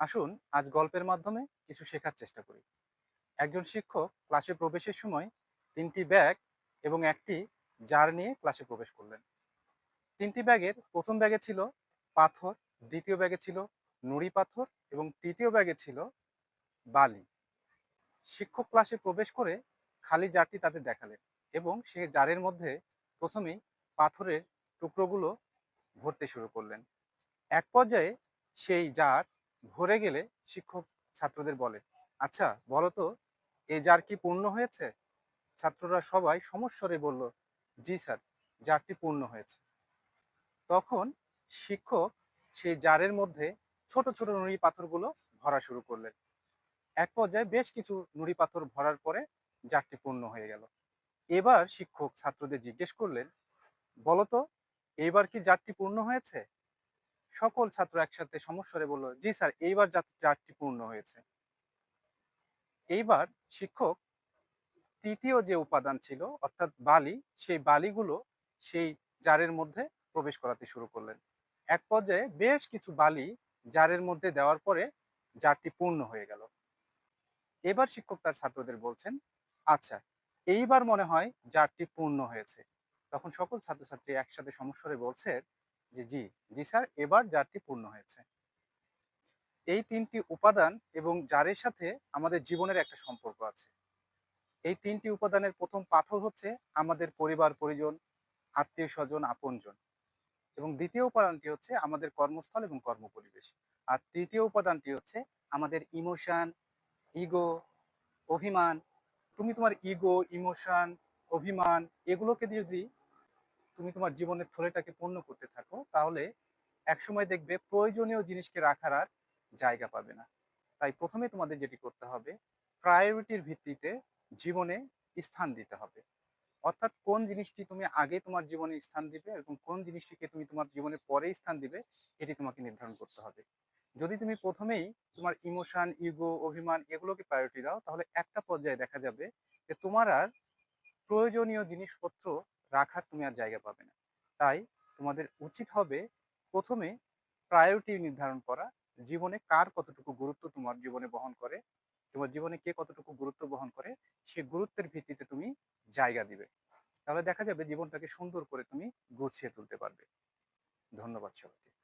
আসুন আজ গল্পের মাধ্যমে কিছু শেখার চেষ্টা করি। একজন শিক্ষক ক্লাসে প্রবেশের সময় ৩টি ব্যাগ এবং একটি জার নিয়ে ক্লাসে প্রবেশ করলেন। ৩টি ব্যাগের প্রথম ব্যাগে ছিল পাথর, দ্বিতীয় ব্যাগে ছিল নুড়ি পাথর এবং তৃতীয় ব্যাগে ছিল বালি। শিক্ষক ক্লাসে প্রবেশ করে খালি জারটি তাদের দেখালেন এবং সে জারের মধ্যে প্রথমেই পাথরের টুকরোগুলো ভরতে শুরু করলেন। এক পর্যায়ে সেই জার ভরে গেলে শিক্ষক ছাত্রদের বলেন, আচ্ছা বলো তো, এই জার কি পূর্ণ হয়েছে? ছাত্ররা সবাই সমস্বরে বলল, জি স্যার, জারটি পূর্ণ হয়েছে। তখন শিক্ষক সেই জারের মধ্যে ছোট ছোট নুড়ি পাথরগুলো ভরা শুরু করলেন। এক পর্যায়ে বেশ কিছু নুড়ি পাথর ভরার পরে জারটি পূর্ণ হয়ে গেল। এবার শিক্ষক ছাত্রদের জিজ্ঞেস করলেন, বলতো, এইবার কি জারটি পূর্ণ হয়েছে? সকল ছাত্র একসাথে সমস্বরে বলল, জি স্যার, এইবার জারটি পূর্ণ হয়েছে। এইবার শিক্ষক তৃতীয় যে উপাদান ছিল অর্থাৎ বালি, সেই বালিগুলো সেই জারের মধ্যে প্রবেশ করাতে শুরু করলেন। এক পর্যায়ে বেশ কিছু বালি জারের মধ্যে দেওয়ার পরে জারটি পূর্ণ হয়ে গেল। এবার শিক্ষক তার ছাত্রদের বলছেন, আচ্ছা এইবার মনে হয় জারটি পূর্ণ হয়েছে। তখন সকল ছাত্রছাত্রী একসাথে সমস্বরে বলছে যে জি, জি স্যার, এবার জারটি পূর্ণ হয়েছে। এই ৩টি উপাদান এবং জারের সাথে আমাদের জীবনের একটা সম্পর্ক আছে। এই ৩টি উপাদানের প্রথম পাথর হচ্ছে আমাদের পরিবার-পরিজন, আত্মীয়-স্বজন, আপনজন, এবং দ্বিতীয় উপাদানটি হচ্ছে আমাদের কর্মস্থল এবং কর্মপরিবেশ। আর তৃতীয় উপাদানটি হচ্ছে আমাদের ইমোশন, ইগো, অভিমান। তুমি তোমার ইগো, ইমোশন, অভিমান এগুলোকে দিয়ে যদি তুমি তোমার জীবনের থলেটাকে পূর্ণ করতে থাকো, তাহলে একসময় দেখবে প্রয়োজনীয় জিনিসকে রাখার আর জায়গা পাবে না। তাই প্রথমে তোমাদের যেটি করতে হবে, প্রায়োরিটির ভিত্তিতে জীবনে স্থান দিতে হবে। অর্থাৎ কোন জিনিসটি তুমি আগে তোমার জীবনে স্থান দিবে এবং কোন জিনিসটিকে তুমি তোমার জীবনে পরে স্থান দিবে, এটি তোমাকে নির্ধারণ করতে হবে। যদি তুমি প্রথমেই তোমার ইমোশন, ইগো, অভিমান এগুলোকে প্রায়োরিটি দাও, তাহলে একটা পর্যায়ে দেখা যাবে যে তোমার আর প্রয়োজনীয় জিনিসপত্র রাখার তুমি আর জায়গা পাবে না। তাই তোমাদের উচিত হবে প্রথমে প্রায়োরিটি নির্ধারণ করা, জীবনে কার কতটুকু গুরুত্ব তোমার জীবনে বহন করে, তোমার জীবনে কে কতটুকু গুরুত্ব বহন করে, সে গুরুত্বের ভিত্তিতে তুমি জায়গা দিবে। তাহলে দেখা যাবে জীবনটাকে সুন্দর করে তুমি গুছিয়ে তুলতে পারবে। ধন্যবাদ সবাইকে।